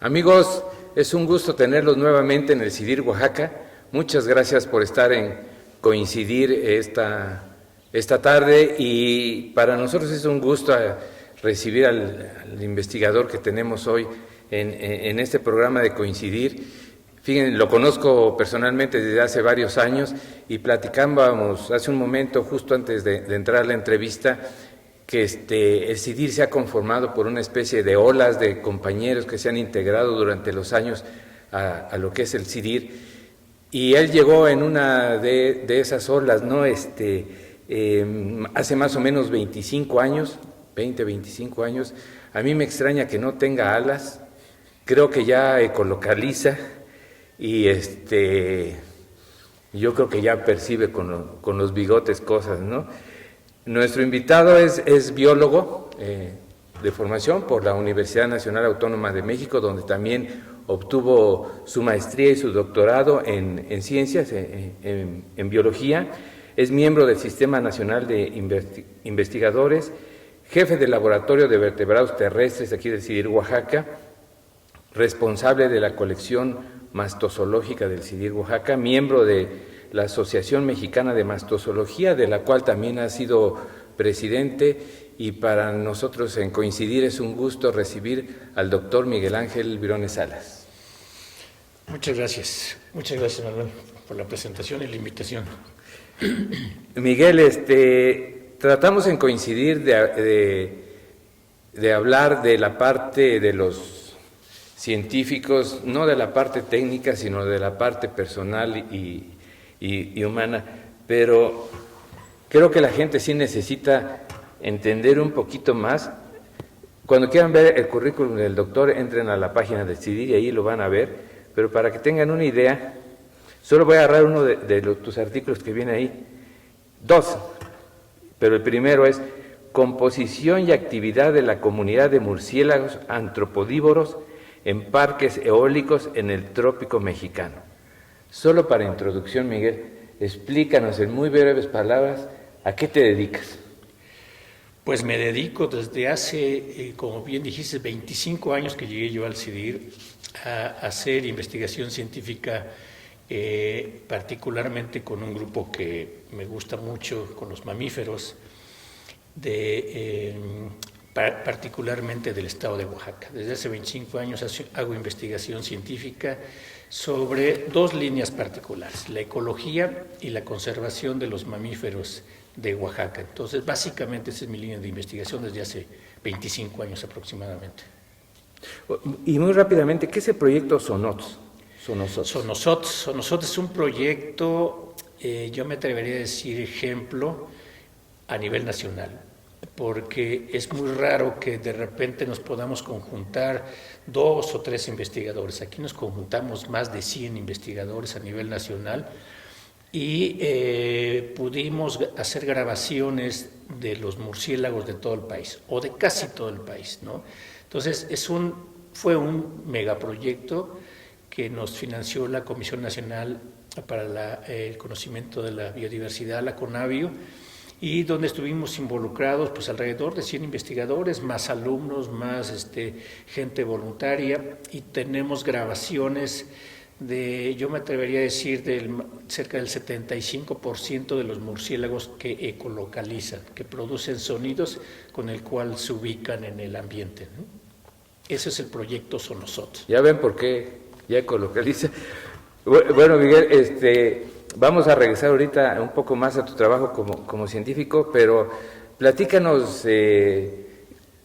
Amigos, es un gusto tenerlos nuevamente en el CIDIR Oaxaca. Muchas gracias por estar en coincidir esta tarde, y para nosotros es un gusto recibir al investigador que tenemos hoy en este programa de Coincidir. Fíjense, lo conozco personalmente desde hace varios años y platicábamos hace un momento, justo antes de entrar a la entrevista, que el CIDIR se ha conformado por una especie de olas de compañeros que se han integrado durante los años a lo que es el CIDIR, y él llegó en una de esas olas, ¿no? Hace más o menos 25 años, 25 años. A mí me extraña que no tenga alas, creo que ya ecolocaliza, y yo creo que ya percibe con los bigotes cosas, ¿no? Nuestro invitado es biólogo de formación por la Universidad Nacional Autónoma de México, donde también obtuvo su maestría y su doctorado en ciencias, en biología. Es miembro del Sistema Nacional de Investigadores, jefe del Laboratorio de Vertebrados Terrestres aquí del CIDIR Oaxaca, responsable de la colección mastozoológica del CIDIR Oaxaca, miembro de la Asociación Mexicana de Mastozoología, de la cual también ha sido presidente, y para nosotros en Coincidir es un gusto recibir al doctor Miguel Ángel Virones Salas. Muchas gracias Manuel por la presentación y la invitación. Miguel, tratamos en Coincidir de hablar de la parte de los científicos, no de la parte técnica, sino de la parte personal y humana, pero creo que la gente sí necesita entender un poquito más. Cuando quieran ver el currículum del doctor, entren a la página del CIDIR y ahí lo van a ver, pero para que tengan una idea, solo voy a agarrar uno de tus artículos que viene ahí, dos, pero el primero es composición y actividad de la comunidad de murciélagos antropodívoros en parques eólicos en el trópico mexicano. Solo para introducción, Miguel, explícanos en muy breves palabras, ¿a qué te dedicas? Pues me dedico desde hace, como bien dijiste, 25 años que llegué yo al CIDIR a hacer investigación científica, particularmente con un grupo que me gusta mucho, con los mamíferos, particularmente del estado de Oaxaca. Desde hace 25 años hago investigación científica sobre dos líneas particulares, la ecología y la conservación de los mamíferos de Oaxaca. Entonces, básicamente esa es mi línea de investigación desde hace 25 años aproximadamente. Y muy rápidamente, ¿qué es el proyecto Sonosot? Sonosot es un proyecto, yo me atrevería a decir ejemplo a nivel nacional, porque es muy raro que de repente nos podamos conjuntar 2 o 3 investigadores. Aquí nos conjuntamos más de 100 investigadores a nivel nacional y pudimos hacer grabaciones de los murciélagos de todo el país, o de casi todo el país, ¿no? Entonces, fue un megaproyecto que nos financió la Comisión Nacional para el Conocimiento de la Biodiversidad, la CONABIO, y donde estuvimos involucrados pues alrededor de 100 investigadores, más alumnos, más gente voluntaria, y tenemos grabaciones yo me atrevería a decir, cerca del 75% de los murciélagos que ecolocalizan, que producen sonidos con el cual se ubican en el ambiente, ¿no? Ese es el proyecto Sonosot. Ya ven por qué ya ecolocaliza. Bueno, Miguel, vamos a regresar ahorita un poco más a tu trabajo como científico, pero platícanos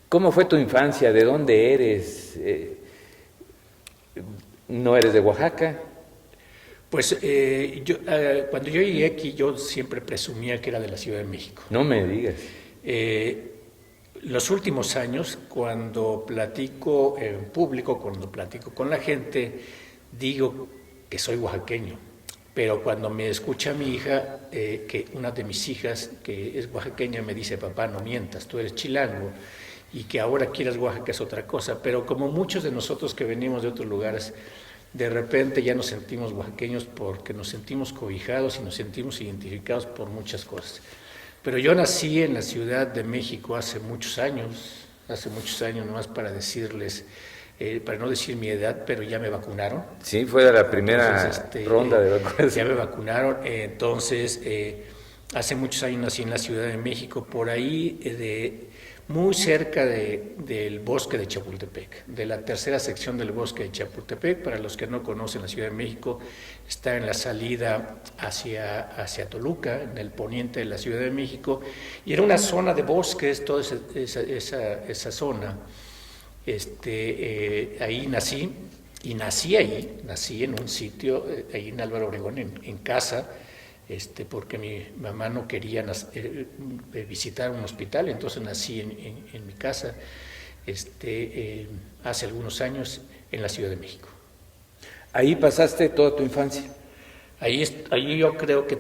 cómo fue tu infancia, de dónde eres. ¿No eres de Oaxaca? Pues cuando yo llegué aquí, yo siempre presumía que era de la Ciudad de México. No me digas. Los últimos años, cuando platico en público, cuando platico con la gente, digo que soy oaxaqueño. Pero cuando me escucha mi hija, que una de mis hijas, que es oaxaqueña, me dice: papá, no mientas, tú eres chilango, y que ahora quieras Oaxaca es otra cosa. Pero como muchos de nosotros que venimos de otros lugares, de repente ya nos sentimos oaxaqueños porque nos sentimos cobijados y nos sentimos identificados por muchas cosas. Pero yo nací en la Ciudad de México hace muchos años, nomás para decirles, para no decir mi edad, pero ya me vacunaron. Sí, fue la primera ronda de vacunación. Ya me vacunaron, entonces hace muchos años nací en la Ciudad de México, por ahí muy cerca del bosque de Chapultepec, de la tercera sección del bosque de Chapultepec. Para los que no conocen, la Ciudad de México está en la salida hacia Toluca, en el poniente de la Ciudad de México, y era una zona de bosques, toda esa zona. Ahí nací, y nací en un sitio, ahí en Álvaro Obregón, en casa, porque mi mamá no quería visitar un hospital, entonces nací en mi casa, hace algunos años en la Ciudad de México. ¿Ahí pasaste toda tu infancia? Ahí yo creo que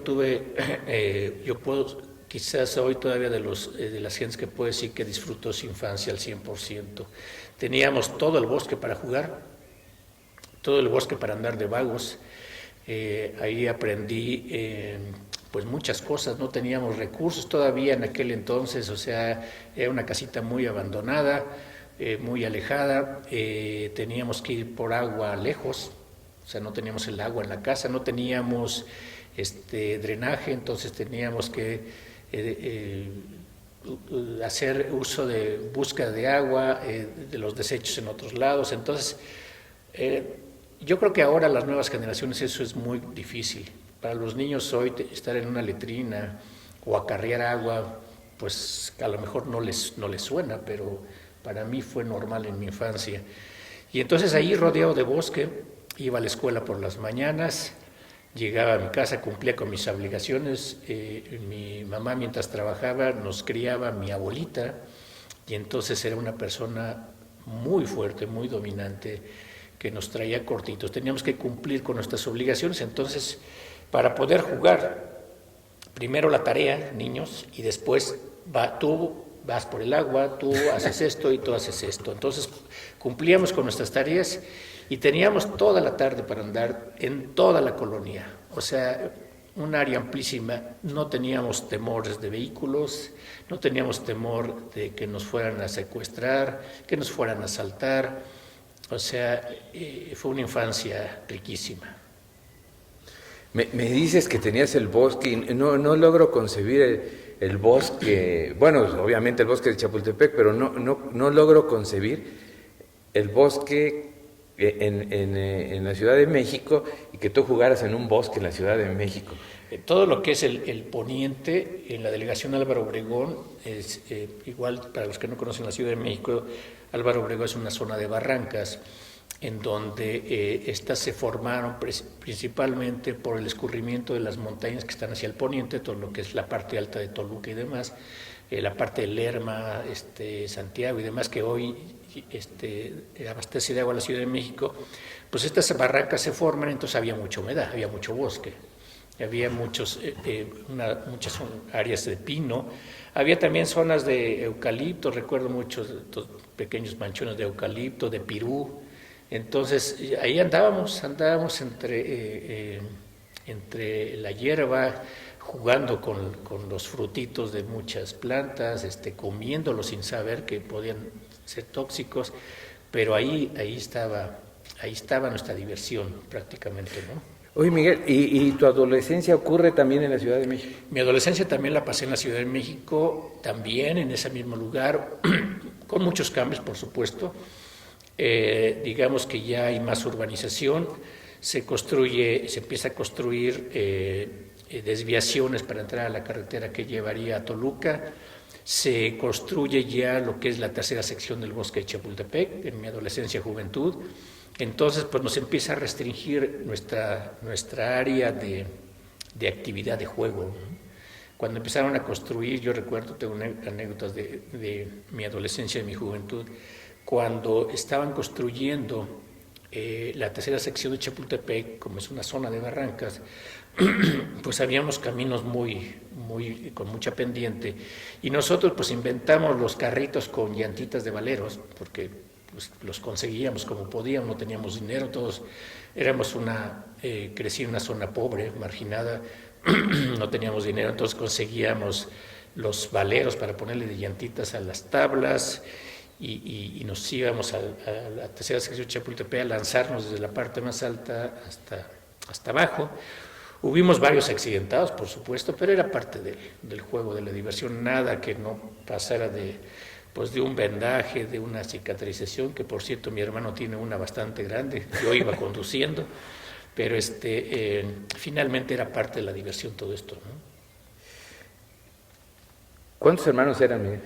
quizás soy todavía de las gentes que puede decir que disfrutó su infancia al 100%. Teníamos todo el bosque para jugar, todo el bosque para andar de vagos. Ahí aprendí pues muchas cosas. No teníamos recursos todavía en aquel entonces, o sea, era una casita muy abandonada, muy alejada. Teníamos que ir por agua lejos, o sea, no teníamos el agua en la casa, no teníamos drenaje, entonces teníamos que hacer uso de búsqueda de agua, de los desechos en otros lados. Entonces, yo creo que ahora las nuevas generaciones eso es muy difícil. Para los niños hoy estar en una letrina o acarrear agua, pues a lo mejor no les suena, pero para mí fue normal en mi infancia. Y entonces ahí, rodeado de bosque, iba a la escuela por las mañanas, llegaba a mi casa, cumplía con mis obligaciones. Mi mamá, mientras trabajaba, nos criaba mi abuelita, y entonces era una persona muy fuerte, muy dominante, que nos traía cortitos. Teníamos que cumplir con nuestras obligaciones. Entonces, para poder jugar, primero la tarea, niños, y después tú vas por el agua, tú haces esto y tú haces esto. Entonces, cumplíamos con nuestras tareas y teníamos toda la tarde para andar en toda la colonia. O sea, un área amplísima. No teníamos temores de vehículos, no teníamos temor de que nos fueran a secuestrar, que nos fueran a asaltar. O sea, fue una infancia riquísima. Me dices que tenías el bosque, y no logro concebir el bosque, bueno, obviamente el bosque de Chapultepec, pero no logro concebir el bosque en la Ciudad de México, y que tú jugaras en un bosque en la Ciudad de México. Todo lo que es el poniente, en la delegación Álvaro Obregón, es igual para los que no conocen la Ciudad de México. Álvaro Obregón es una zona de barrancas en donde estas se formaron principalmente por el escurrimiento de las montañas que están hacia el poniente, todo lo que es la parte alta de Toluca y demás, la parte de Lerma, Santiago y demás, que hoy abastece de agua a la Ciudad de México. Pues estas barrancas se forman, entonces había mucha humedad, había mucho bosque, había muchas áreas de pino, había también zonas de eucalipto, recuerdo muchos pequeños manchones de eucalipto, de pirú. Entonces ahí andábamos entre la hierba, jugando con los frutitos de muchas plantas, comiéndolos sin saber que podían ser tóxicos, pero ahí estaba nuestra diversión prácticamente, ¿no? Oye, Miguel, ¿y tu adolescencia ocurre también en la Ciudad de México? Mi adolescencia también la pasé en la Ciudad de México, también en ese mismo lugar, con muchos cambios, por supuesto. Digamos que ya hay más urbanización, se empieza a construir desviaciones para entrar a la carretera que llevaría a Toluca. Se construye ya lo que es la tercera sección del bosque de Chapultepec, en mi adolescencia y juventud. Entonces, pues nos empieza a restringir nuestra área de actividad de juego. Cuando empezaron a construir, yo recuerdo, tengo anécdotas de mi adolescencia y mi juventud, cuando estaban construyendo la tercera sección de Chapultepec, como es una zona de barrancas, pues habíamos caminos con mucha pendiente, y nosotros pues inventamos los carritos con llantitas de valeros, porque pues, los conseguíamos como podíamos, no teníamos dinero, todos crecí en una zona pobre, marginada, no teníamos dinero, entonces conseguíamos los valeros para ponerle de llantitas a las tablas, y nos íbamos a la tercera sección de Chapultepec a lanzarnos desde la parte más alta hasta abajo. Hubimos varios accidentados, por supuesto, pero era parte del juego, de la diversión, nada que no pasara de un vendaje, de una cicatrización, que por cierto mi hermano tiene una bastante grande, yo iba conduciendo, pero finalmente era parte de la diversión todo esto, ¿no? ¿Cuántos hermanos eran, Miguel?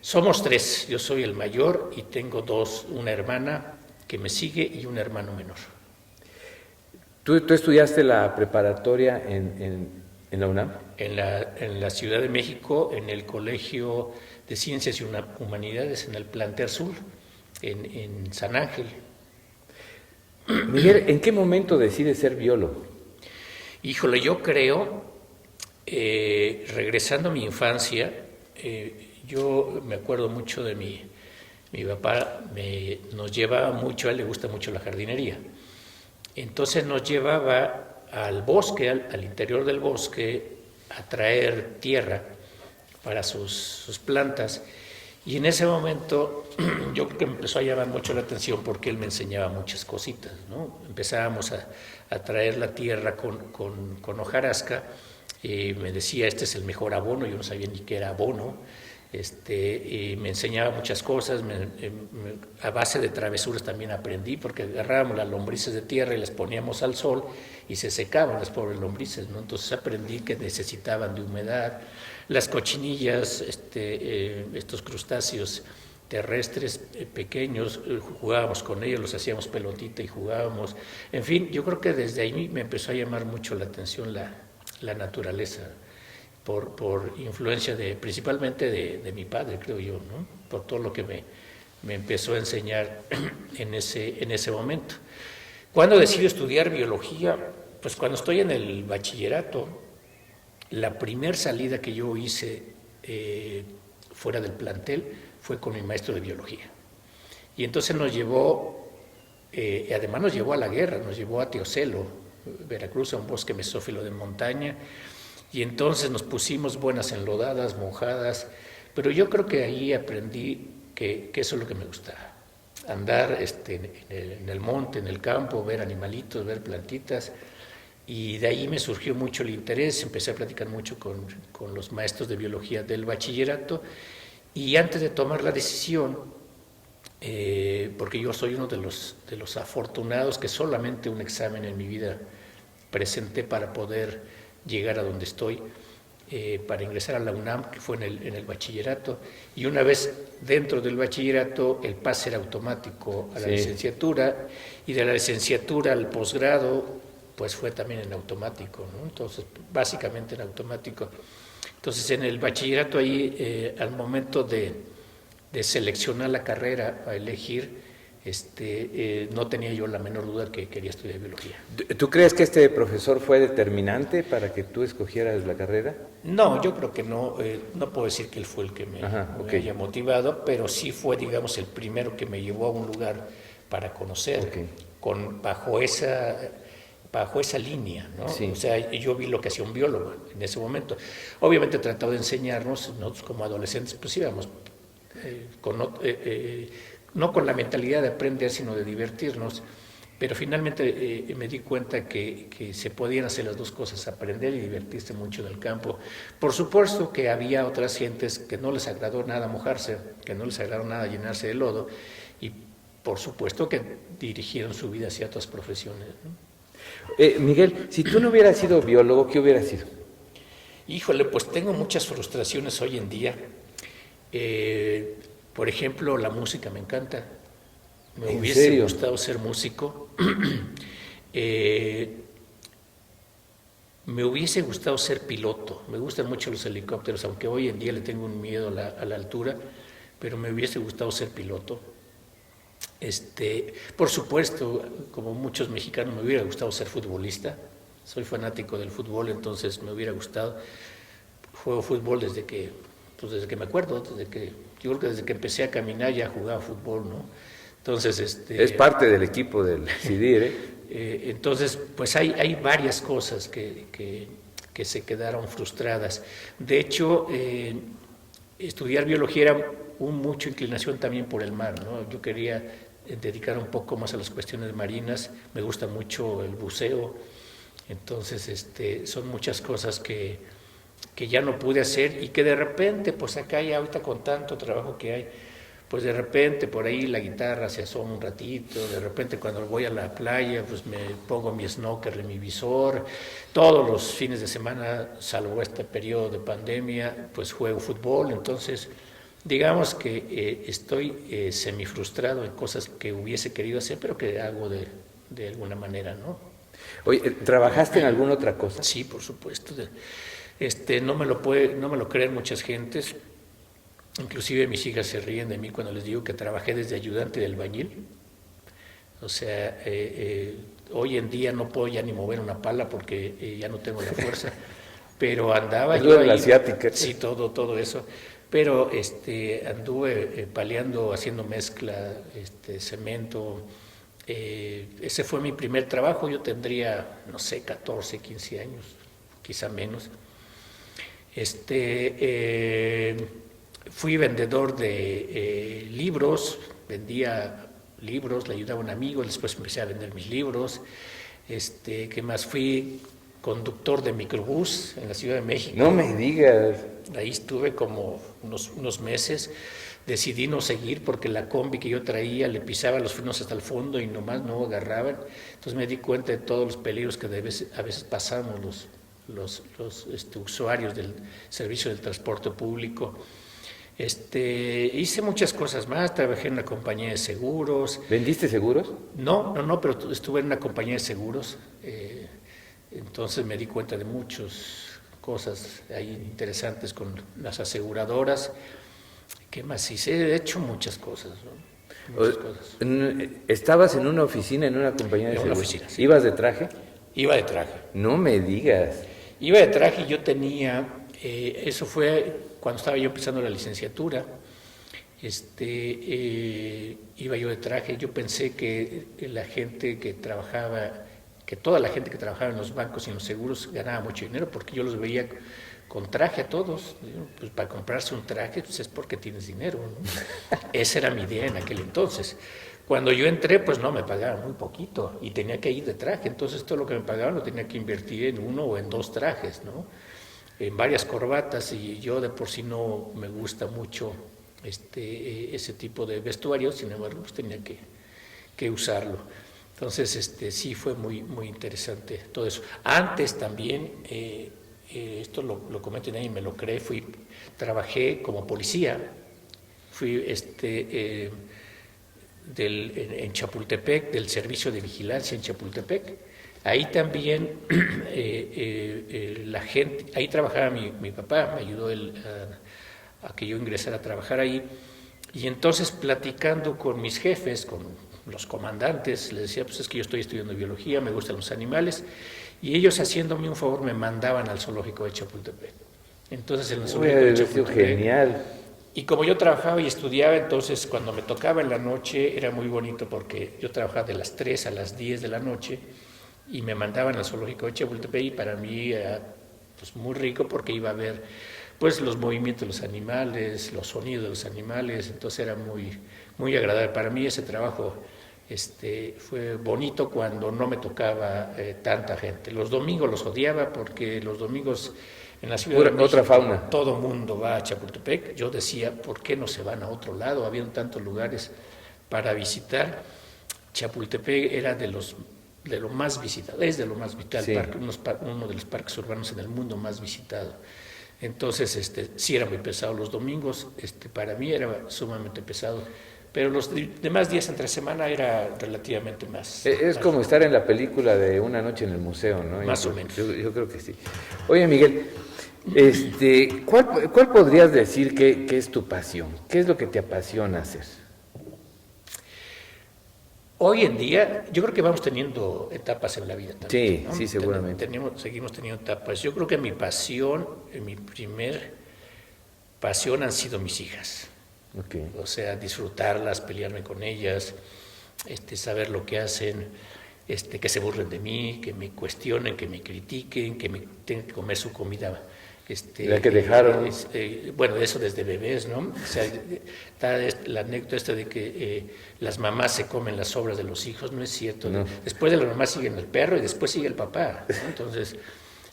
Somos 3, yo soy el mayor y tengo 2, una hermana que me sigue y un hermano menor. ¿Tú estudiaste la preparatoria en la UNAM? En la Ciudad de México, en el Colegio de Ciencias y Humanidades, en el Plantel Sur, en San Ángel. Miguel, ¿en qué momento decides ser biólogo? Híjole, yo creo, regresando a mi infancia, yo me acuerdo mucho de mi papá, nos llevaba mucho, a él le gusta mucho la jardinería. Entonces nos llevaba al bosque, al interior del bosque, a traer tierra para sus plantas. Y en ese momento yo creo que me empezó a llamar mucho la atención porque él me enseñaba muchas cositas, ¿no? Empezábamos a traer la tierra con hojarasca y me decía, este es el mejor abono, yo no sabía ni qué era abono. Y me enseñaba muchas cosas, a base de travesuras también aprendí, porque agarrábamos las lombrices de tierra y las poníamos al sol y se secaban las pobres lombrices, ¿no? Entonces aprendí que necesitaban de humedad. Las cochinillas, estos crustáceos terrestres pequeños, jugábamos con ellos, los hacíamos pelotita y jugábamos. En fin, yo creo que desde ahí me empezó a llamar mucho la atención la naturaleza. Por influencia principalmente de mi padre, creo yo, ¿no? Por todo lo que me empezó a enseñar en ese momento. ¿Cuándo decido estudiar biología? Pues cuando estoy en el bachillerato, la primer salida que yo hice fuera del plantel fue con mi maestro de biología. Y entonces nos llevó, además nos llevó a la guerra, nos llevó a Teocelo, Veracruz, a un bosque mesófilo de montaña. Y entonces nos pusimos buenas enlodadas, mojadas, pero yo creo que ahí aprendí que eso es lo que me gustaba. Andar en el monte, en el campo, ver animalitos, ver plantitas, y de ahí me surgió mucho el interés, empecé a platicar mucho con los maestros de biología del bachillerato, y antes de tomar la decisión, porque yo soy uno de los afortunados que solamente un examen en mi vida presenté para poder llegar a donde estoy, para ingresar a la UNAM, que fue en el bachillerato, y una vez dentro del bachillerato el pase era automático a la licenciatura, y de la licenciatura al posgrado pues fue también en automático, ¿no? Entonces básicamente en automático. Entonces en el bachillerato ahí, al momento de seleccionar la carrera, a elegir, no tenía yo la menor duda que quería estudiar biología. ¿Tú crees que este profesor fue determinante para que tú escogieras la carrera? No, yo creo que no, no puedo decir que él fue el que me haya motivado, pero sí fue, digamos, el primero que me llevó a un lugar para conocer, bajo esa línea, ¿no? Sí. O sea, yo vi lo que hacía un biólogo en ese momento. Obviamente trataba de enseñarnos, nosotros como adolescentes pues íbamos no con la mentalidad de aprender, sino de divertirnos, pero finalmente me di cuenta que se podían hacer las dos cosas, aprender y divertirse mucho en el campo. Por supuesto que había otras gentes que no les agradó nada mojarse, que no les agradó nada llenarse de lodo, y por supuesto que dirigieron su vida hacia otras profesiones, ¿no? Miguel, si tú no hubieras sido biólogo, ¿qué hubieras sido? Híjole, pues tengo muchas frustraciones hoy en día. Por ejemplo, la música me encanta. Me hubiese gustado ser músico. Me hubiese gustado ser piloto. Me gustan mucho los helicópteros, aunque hoy en día le tengo un miedo a la altura, pero me hubiese gustado ser piloto. Por supuesto, como muchos mexicanos, me hubiera gustado ser futbolista. Soy fanático del fútbol, entonces me hubiera gustado. Juego fútbol desde que me acuerdo, yo creo que desde que empecé a caminar ya jugaba fútbol, ¿no? Entonces, es parte del equipo del CIDIR, ¿eh? Entonces, pues hay varias cosas que se quedaron frustradas. De hecho, estudiar biología era mucha inclinación también por el mar, ¿no? Yo quería dedicar un poco más a las cuestiones marinas, me gusta mucho el buceo, entonces son muchas cosas que ya no pude hacer y que de repente, pues acá ya ahorita con tanto trabajo que hay, pues de repente por ahí la guitarra se asoma un ratito, de repente cuando voy a la playa pues me pongo mi snorkel y mi visor, todos los fines de semana, salvo este periodo de pandemia, pues juego fútbol, entonces digamos que estoy semifrustrado en cosas que hubiese querido hacer, pero que hago de alguna manera, ¿no? Oye, ¿trabajaste en alguna otra cosa? Sí, por supuesto. No me lo creen muchas gentes. Inclusive mis hijas se ríen de mí cuando les digo que trabajé desde ayudante de albañil. O sea, hoy en día no puedo ya ni mover una pala porque ya no tengo la fuerza. Pero andaba yo ahí. La asiática. Sí, todo eso. Pero anduve paleando, haciendo mezcla, cemento. Ese fue mi primer trabajo. Yo tendría, no sé, 14, 15 años, quizá menos. Fui vendedor de libros, vendía libros, le ayudaba a un amigo, después empecé a vender mis libros. ¿Qué más? Fui conductor de microbús en la Ciudad de México. No me digas. Ahí estuve como unos meses. Decidí no seguir porque la combi que yo traía le pisaba los frenos hasta el fondo y nomás no agarraban. Entonces me di cuenta de todos los peligros que a veces pasamos los usuarios del servicio del transporte público. Hice muchas cosas más, trabajé en una compañía de seguros. ¿Vendiste seguros? No, pero estuve en una compañía de seguros, entonces me di cuenta de muchas cosas ahí interesantes con las aseguradoras. ¿Qué más hice? He hecho muchas cosas, ¿no? Muchas cosas. ¿Estabas en una oficina, en una compañía de seguros? Oficina, sí. ¿Ibas de traje? Iba de traje. No me digas. Iba de traje y yo tenía, eso fue cuando estaba yo empezando la licenciatura, iba yo de traje. Yo pensé que la gente que trabajaba, que toda la gente que trabajaba en los bancos y en los seguros ganaba mucho dinero, porque yo los veía con traje a todos. Pues para comprarse un traje pues es porque tienes dinero, ¿no? Esa era mi idea en aquel entonces. Cuando yo entré, pues no, me pagaban muy poquito y tenía que ir de traje. Entonces todo lo que me pagaban lo tenía que invertir en uno o en dos trajes, ¿no? En varias corbatas, y yo de por sí no me gusta mucho ese tipo de vestuario, sin embargo pues tenía que usarlo. Entonces sí fue muy interesante todo eso. Antes también, esto lo comento y nadie me lo cree, trabajé como policía, fui en Chapultepec, del servicio de vigilancia en Chapultepec. Ahí también la gente, ahí trabajaba mi papá, me ayudó él a que yo ingresara a trabajar ahí, y entonces platicando con mis jefes, con los comandantes, les decía, pues es que yo estoy estudiando biología, me gustan los animales, y ellos haciéndome un favor me mandaban al zoológico de Chapultepec. Entonces en el zoológico de Chapultepec, genial. Y como yo trabajaba y estudiaba, entonces cuando me tocaba en la noche era muy bonito, porque yo trabajaba de las 3 a las 10 de la noche y me mandaban al zoológico de Chapultepec, y para mí era pues muy rico porque iba a ver pues los movimientos de los animales, los sonidos de los animales, entonces era muy agradable. Para mí ese trabajo fue bonito cuando no me tocaba tanta gente. Los domingos los odiaba porque los domingos en la Ciudad de México, otra fauna. Todo mundo va a Chapultepec. Yo decía, ¿por qué no se van a otro lado? Habían tantos lugares para visitar. Chapultepec era de lo más visitado, es de lo más visitado, sí. Uno de los parques urbanos en el mundo más visitado. Entonces, sí era muy pesado los domingos, para mí era sumamente pesado, pero los demás días entre semana era relativamente más. Es como estar en la película de Una noche en el museo, ¿no? Más o menos. Yo creo que sí. Oye, Miguel, ¿cuál podrías decir que es tu pasión? ¿Qué es lo que te apasiona hacer? Hoy en día, yo creo que vamos teniendo etapas en la vida también. Sí, ¿no? Sí, seguramente. Seguimos teniendo etapas. Yo creo que mi primer pasión han sido mis hijas. Okay. O sea, disfrutarlas, pelearme con ellas, saber lo que hacen, que se burlen de mí, que me cuestionen, que me critiquen, que me tengan que comer su comida La que dejaron. Bueno, eso desde bebés, ¿no? O sea, está la anécdota esta de que las mamás se comen las sobras de los hijos, no es cierto. No. Después de la mamá sigue el perro y después sigue el papá, ¿no? Entonces,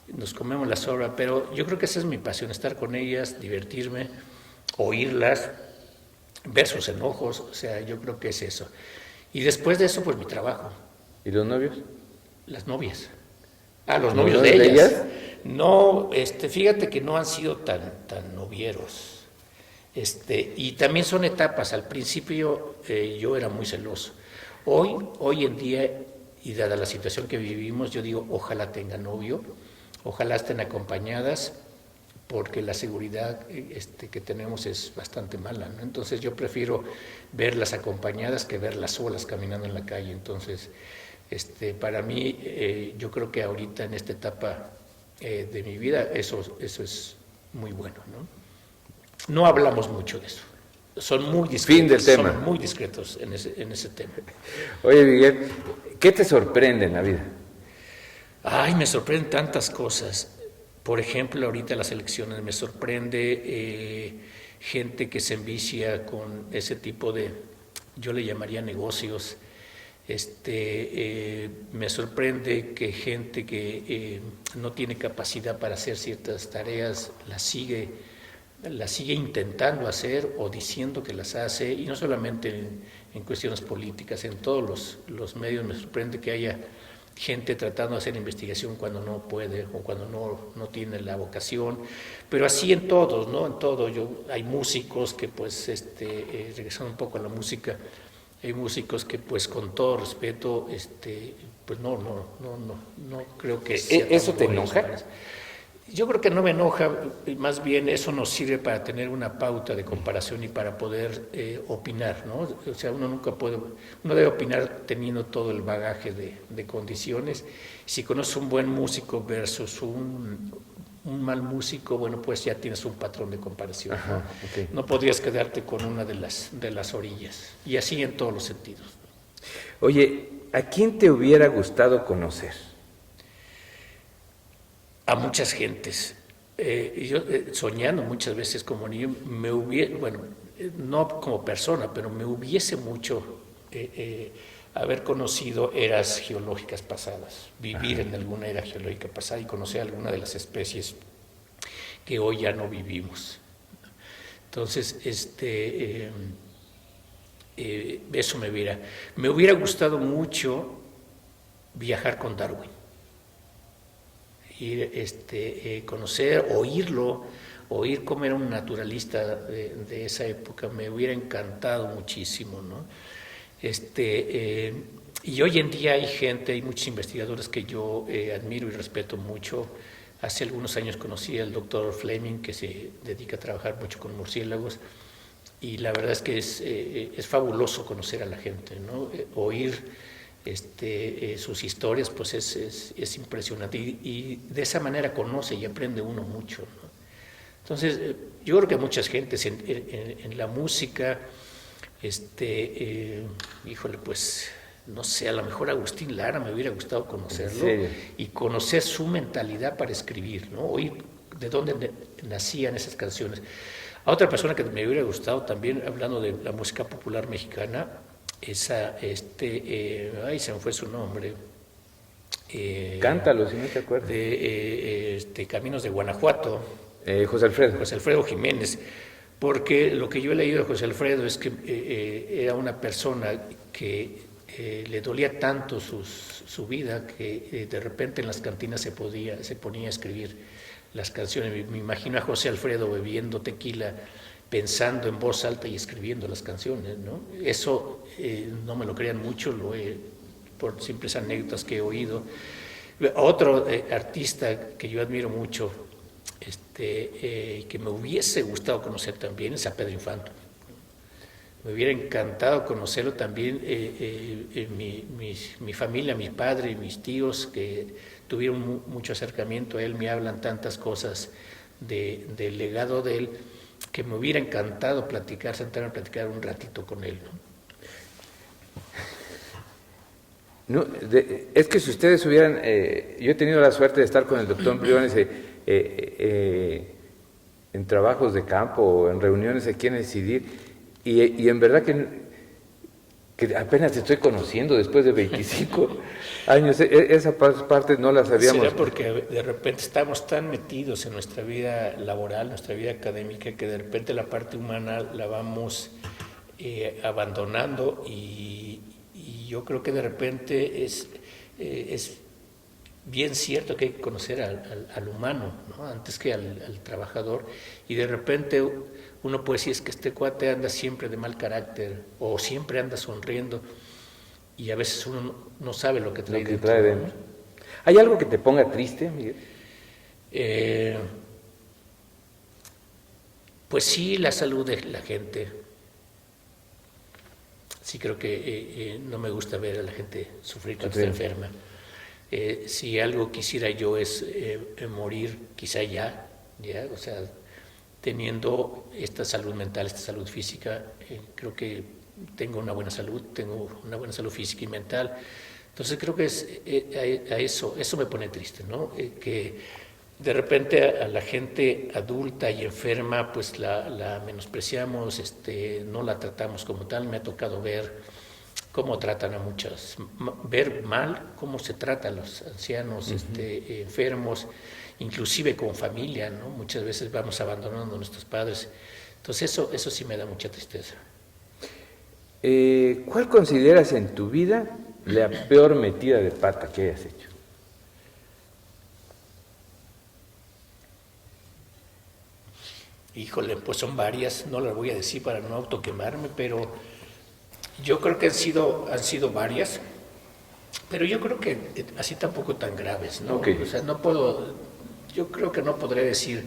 nos comemos la sobra, pero yo creo que esa es mi pasión, estar con ellas, divertirme, oírlas, ver sus enojos, o sea, yo creo que es eso. Y después de eso, pues mi trabajo. ¿Y los novios? Las novias. Los novios de ellas. No, fíjate que no han sido tan novieros. Y también son etapas. Al principio yo era muy celoso. Hoy en día, y dada la situación que vivimos, yo digo, ojalá tengan novio, ojalá estén acompañadas, porque la seguridad que tenemos es bastante mala, ¿no? Entonces yo prefiero verlas acompañadas que verlas solas caminando en la calle. Entonces, para mí, yo creo que ahorita en esta etapa de mi vida, eso es muy bueno, ¿no? No hablamos mucho de eso. Son muy discretos. Fin del tema. Son muy discretos en ese tema. Oye, Miguel, ¿qué te sorprende en la vida? Ay, me sorprenden tantas cosas. Por ejemplo, ahorita las elecciones me sorprende gente que se envicia con ese tipo de, yo le llamaría negocios. Me sorprende que gente que no tiene capacidad para hacer ciertas tareas las sigue intentando hacer o diciendo que las hace, y no solamente en cuestiones políticas, en todos los medios me sorprende que haya gente tratando de hacer investigación cuando no puede o cuando no tiene la vocación, pero así en todos, ¿no? En todo. Hay músicos que pues, regresando un poco a la música, hay músicos que pues con todo respeto, pues no creo que sea. ¿Eso te enoja? Yo creo que no me enoja, más bien eso nos sirve para tener una pauta de comparación y para poder opinar, ¿no? O sea, uno debe opinar teniendo todo el bagaje de condiciones. Si conoces un buen músico versus un mal músico, bueno, pues ya tienes un patrón de comparación. Ajá, ¿no? okay. No podrías quedarte con una de las orillas, y así en todos los sentidos. Oye, ¿a quién te hubiera gustado conocer? A muchas gentes. Yo soñando muchas veces como niño, no como persona, pero me hubiese mucho haber conocido eras geológicas pasadas, vivir en alguna era geológica pasada y conocer alguna de las especies que hoy ya no vivimos. Entonces, eso me hubiera gustado mucho viajar con Darwin. Ir, conocer, oír cómo era un naturalista de esa época, me hubiera encantado muchísimo, ¿no? Y hoy en día hay muchos investigadores que yo admiro y respeto mucho. Hace algunos años conocí al doctor Fleming, que se dedica a trabajar mucho con murciélagos, y la verdad es que es fabuloso conocer a la gente, ¿no? Oír sus historias, pues es impresionante, y de esa manera conoce y aprende uno mucho, ¿no? Entonces, yo creo que muchas gentes en la música, híjole, pues, no sé, a lo mejor Agustín Lara me hubiera gustado conocerlo y conocer su mentalidad para escribir, ¿no? Oír de dónde nacían esas canciones. A otra persona que me hubiera gustado también, hablando de la música popular mexicana, se me fue su nombre. Cántalo, si no te acuerdas. De Caminos de Guanajuato. José Alfredo. José Alfredo Jiménez. Porque lo que yo he leído de José Alfredo es que era una persona que le dolía tanto su vida que de repente en las cantinas se ponía a escribir las canciones. Me imagino a José Alfredo bebiendo tequila, pensando en voz alta y escribiendo las canciones, ¿no? Eso no me lo crean mucho, por simples anécdotas que he oído. Otro artista que yo admiro mucho, que me hubiese gustado conocer también, es a Pedro Infante. Me hubiera encantado conocerlo también. Mi familia, mi padre y mis tíos, que tuvieron mucho acercamiento a él, me hablan tantas cosas del legado de él, que me hubiera encantado sentarme a platicar un ratito con él, ¿no? No, es que si ustedes hubieran, yo he tenido la suerte de estar con el doctor Briones en trabajos de campo o en reuniones se quieren decidir, y en verdad que apenas te estoy conociendo después de 25 años, esa parte no la sabíamos. Será porque de repente estamos tan metidos en nuestra vida laboral, nuestra vida académica, que de repente la parte humana la vamos abandonando, y yo creo que de repente es bien cierto que hay que conocer al humano, ¿no? Antes que al trabajador, y de repente uno puede decir, es que este cuate anda siempre de mal carácter o siempre anda sonriendo, y a veces uno no sabe lo que trae dentro. ¿No? ¿Hay algo que te ponga triste, Miguel? Pues sí, la salud de la gente. Sí, creo que no me gusta ver a la gente sufrir cuando está enferma. Si algo quisiera yo es morir quizá ya, o sea, teniendo esta salud mental, esta salud física, creo que tengo una buena salud física y mental. Entonces creo que eso me pone triste, ¿no? Que de repente a la gente adulta y enferma pues la menospreciamos, no la tratamos como tal. Me ha tocado ver cómo tratan a ver mal cómo se trata a los ancianos, enfermos, inclusive con familia, ¿no? Muchas veces vamos abandonando a nuestros padres. Entonces eso sí me da mucha tristeza. ¿Cuál consideras en tu vida la peor metida de pata que hayas hecho? Híjole, pues son varias, no las voy a decir para no autoquemarme, pero yo creo que han sido varias, pero yo creo que así tampoco tan graves, ¿no? Okay. O sea, yo creo que no podré decir,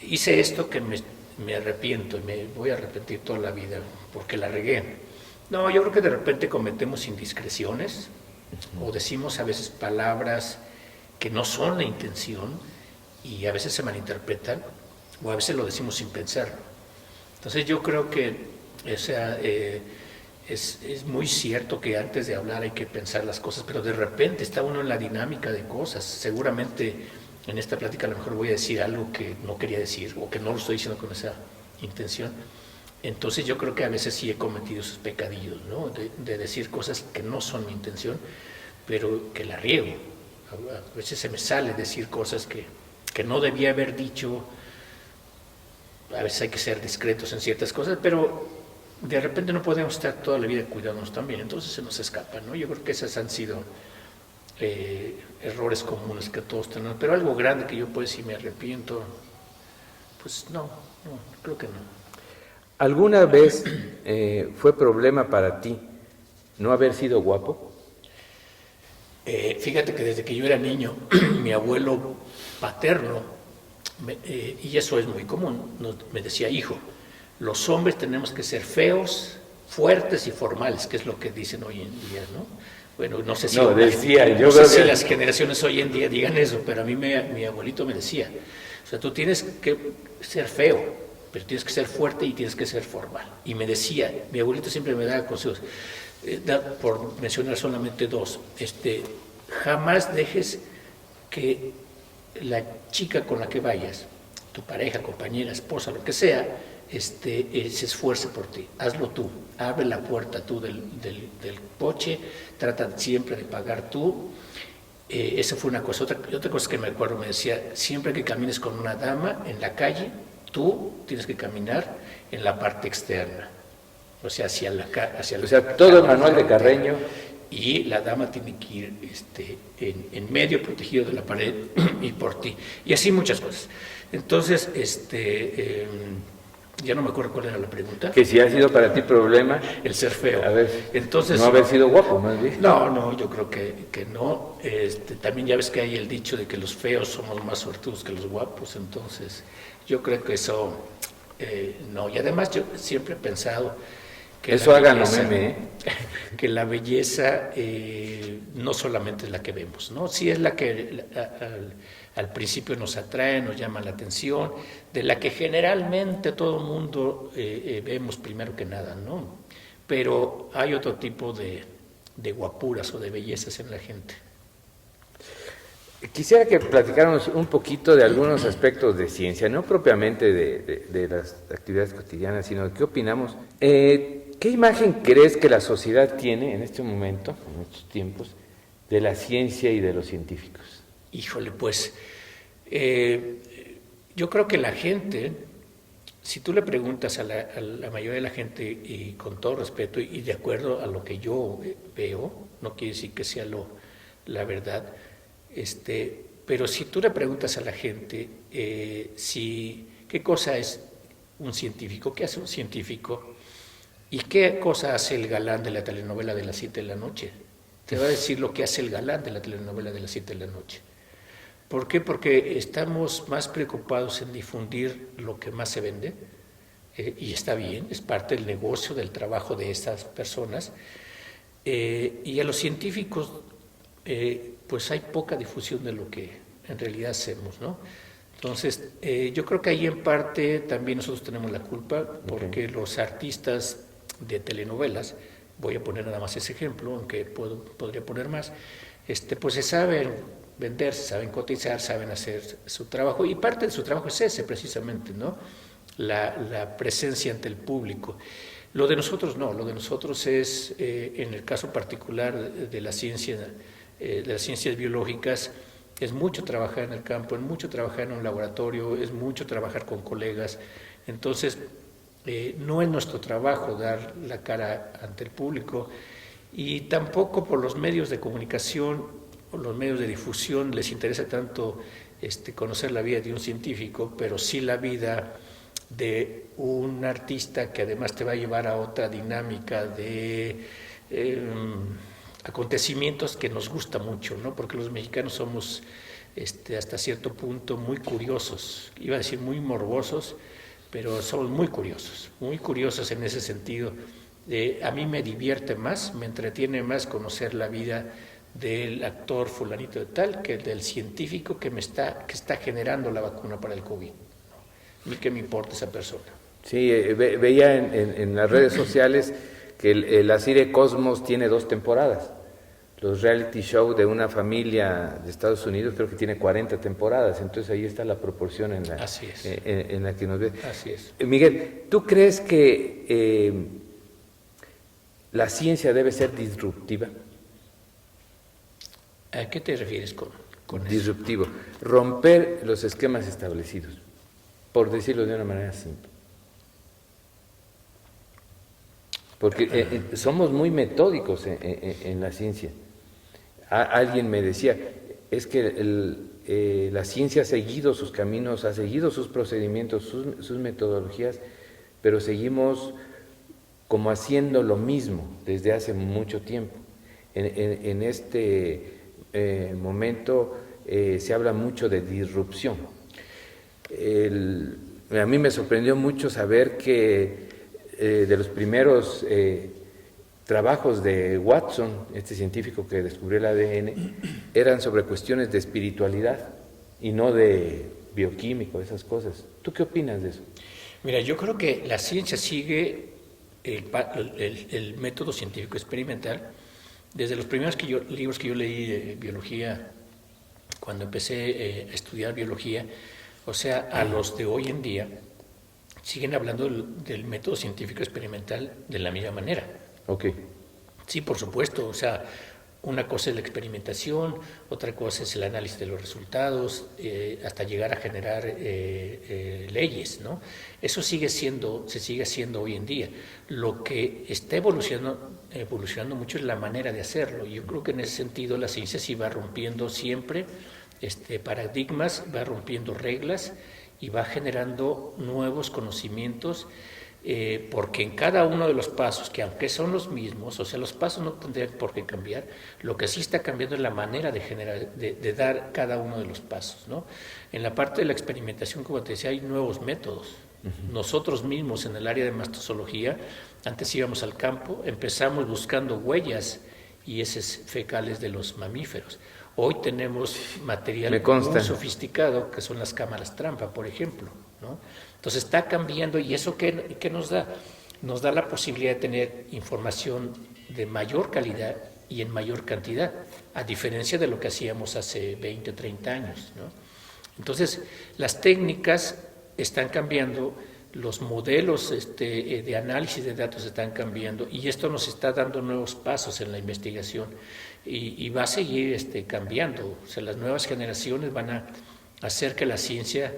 hice esto que me arrepiento y me voy a arrepentir toda la vida porque la regué. No, yo creo que de repente cometemos indiscreciones o decimos a veces palabras que no son la intención y a veces se malinterpretan, o a veces lo decimos sin pensarlo. Entonces yo creo que es muy cierto que antes de hablar hay que pensar las cosas, pero de repente está uno en la dinámica de cosas. Seguramente en esta plática a lo mejor voy a decir algo que no quería decir o que no lo estoy diciendo con esa intención. Entonces yo creo que a veces sí he cometido esos pecadillos, ¿no? De decir cosas que no son mi intención, pero que la riego. A veces se me sale decir cosas que no debía haber dicho. A veces hay que ser discretos en ciertas cosas, pero de repente no podemos estar toda la vida cuidándonos también, entonces se nos escapa, ¿no? Yo creo que esos han sido errores comunes que todos tenemos, pero algo grande que yo puedo decir me arrepiento, pues no, creo que no. ¿Alguna vez fue problema para ti no haber sido guapo? Fíjate que desde que yo era niño, mi abuelo paterno, y eso es muy común, me decía, hijo, los hombres tenemos que ser feos, fuertes y formales, que es lo que dicen hoy en día, ¿no? Bueno, no sé si, si las generaciones hoy en día digan eso, pero a mí mi abuelito me decía, o sea, tú tienes que ser feo, pero tienes que ser fuerte y tienes que ser formal. Y me decía, mi abuelito siempre me daba consejos, por mencionar solamente dos, jamás dejes que la chica con la que vayas, tu pareja, compañera, esposa, lo que sea, se esfuerce por ti. Hazlo tú, abre la puerta tú del coche, trata siempre de pagar tú. Esa fue una cosa. Otra cosa que me acuerdo, me decía, siempre que camines con una dama en la calle, tú tienes que caminar en la parte externa, o sea, todo el manual de Carreño. Y la dama tiene que ir en medio, protegido de la pared y por ti. Y así muchas cosas. Entonces, ya no me acuerdo cuál era la pregunta. Que si ha sido para ti problema el ser feo. A ver, entonces, no haber sido guapo, más bien. No, yo creo que no. También ya ves que hay el dicho de que los feos somos más suertudos que los guapos. Entonces, yo creo que eso no. Y además yo siempre he pensado que eso háganlo meme, que la belleza no solamente es la que vemos, ¿no? Sí es la que al principio nos atrae, nos llama la atención, de la que generalmente todo el mundo vemos primero que nada, ¿no? Pero hay otro tipo de guapuras o de bellezas en la gente. Quisiera que platicáramos un poquito de algunos aspectos de ciencia, no propiamente de las actividades cotidianas, sino de qué opinamos. ¿Qué imagen crees que la sociedad tiene en este momento, en estos tiempos, de la ciencia y de los científicos? Híjole, pues yo creo que la gente, si tú le preguntas a la mayoría de la gente, y con todo respeto y de acuerdo a lo que yo veo, no quiere decir que sea la verdad, pero si tú le preguntas a la gente qué cosa es un científico, qué hace un científico y qué cosa hace el galán de la telenovela de las 7 de la noche, te va a decir lo que hace el galán de la telenovela de las 7 de la noche. ¿Por qué? Porque estamos más preocupados en difundir lo que más se vende, y está bien, es parte del negocio, del trabajo de estas personas, y a los científicos pues hay poca difusión de lo que en realidad hacemos, ¿no? Entonces, yo creo que ahí en parte también nosotros tenemos la culpa, porque los artistas de telenovelas, voy a poner nada más ese ejemplo, aunque podría poner más, pues se saben vender, se saben cotizar, saben hacer su trabajo, y parte de su trabajo es ese precisamente, ¿no? La presencia ante el público. Lo de nosotros no, lo de nosotros es, en el caso particular de la ciencia, de las ciencias biológicas, es mucho trabajar en el campo, es mucho trabajar en un laboratorio, es mucho trabajar con colegas. Entonces, no es nuestro trabajo dar la cara ante el público, y tampoco por los medios de comunicación o los medios de difusión les interesa tanto conocer la vida de un científico, pero sí la vida de un artista que además te va a llevar a otra dinámica de acontecimientos que nos gusta mucho, ¿no? Porque los mexicanos somos hasta cierto punto muy curiosos, iba a decir muy morbosos, pero somos muy curiosos en ese sentido. A mí me divierte más, me entretiene más conocer la vida del actor fulanito de tal que del científico que está generando la vacuna para el COVID. ¿No? A mí qué me importa esa persona. Sí, veía en las redes sociales que la serie Cosmos tiene 2 temporadas. Los reality show de una familia de Estados Unidos creo que tiene 40 temporadas, entonces ahí está la proporción en la que nos ve. Así es. Miguel, ¿tú crees que la ciencia debe ser disruptiva? ¿A qué te refieres con disruptivo? Eso? Romper los esquemas establecidos, por decirlo de una manera simple. Porque somos muy metódicos en la ciencia. Alguien me decía, es que la ciencia ha seguido sus caminos, ha seguido sus procedimientos, sus metodologías, pero seguimos como haciendo lo mismo desde hace mucho tiempo. En este momento se habla mucho de disrupción. A mí me sorprendió mucho saber que de los primeros trabajos de Watson, este científico que descubrió el ADN, eran sobre cuestiones de espiritualidad y no de bioquímico, esas cosas. ¿Tú qué opinas de eso? Mira, yo creo que la ciencia sigue el método científico experimental. Desde los primeros libros que yo leí de biología, cuando empecé a estudiar biología, o sea, a los de hoy en día, siguen hablando del método científico experimental de la misma manera. Ok. Sí, por supuesto, o sea, una cosa es la experimentación, otra cosa es el análisis de los resultados, hasta llegar a generar leyes, ¿no? Eso se sigue haciendo hoy en día. Lo que está evolucionando mucho es la manera de hacerlo. Yo creo que en ese sentido la ciencia sí va rompiendo siempre paradigmas, va rompiendo reglas y va generando nuevos conocimientos, porque en cada uno de los pasos, que aunque son los mismos, o sea, los pasos no tendrían por qué cambiar, lo que sí está cambiando es la manera de dar cada uno de los pasos, ¿no? En la parte de la experimentación, como te decía, hay nuevos métodos. Nosotros mismos en el área de mastozoología, antes íbamos al campo, empezamos buscando huellas y heces fecales de los mamíferos. Hoy tenemos material muy sofisticado, que son las cámaras trampa, por ejemplo, ¿no? Entonces está cambiando, y eso ¿qué nos da? Nos da la posibilidad de tener información de mayor calidad y en mayor cantidad, a diferencia de lo que hacíamos hace 20, 30 años, ¿no? Entonces, las técnicas están cambiando, los modelos de análisis de datos están cambiando y esto nos está dando nuevos pasos en la investigación y va a seguir cambiando. O sea, las nuevas generaciones van a hacer que la ciencia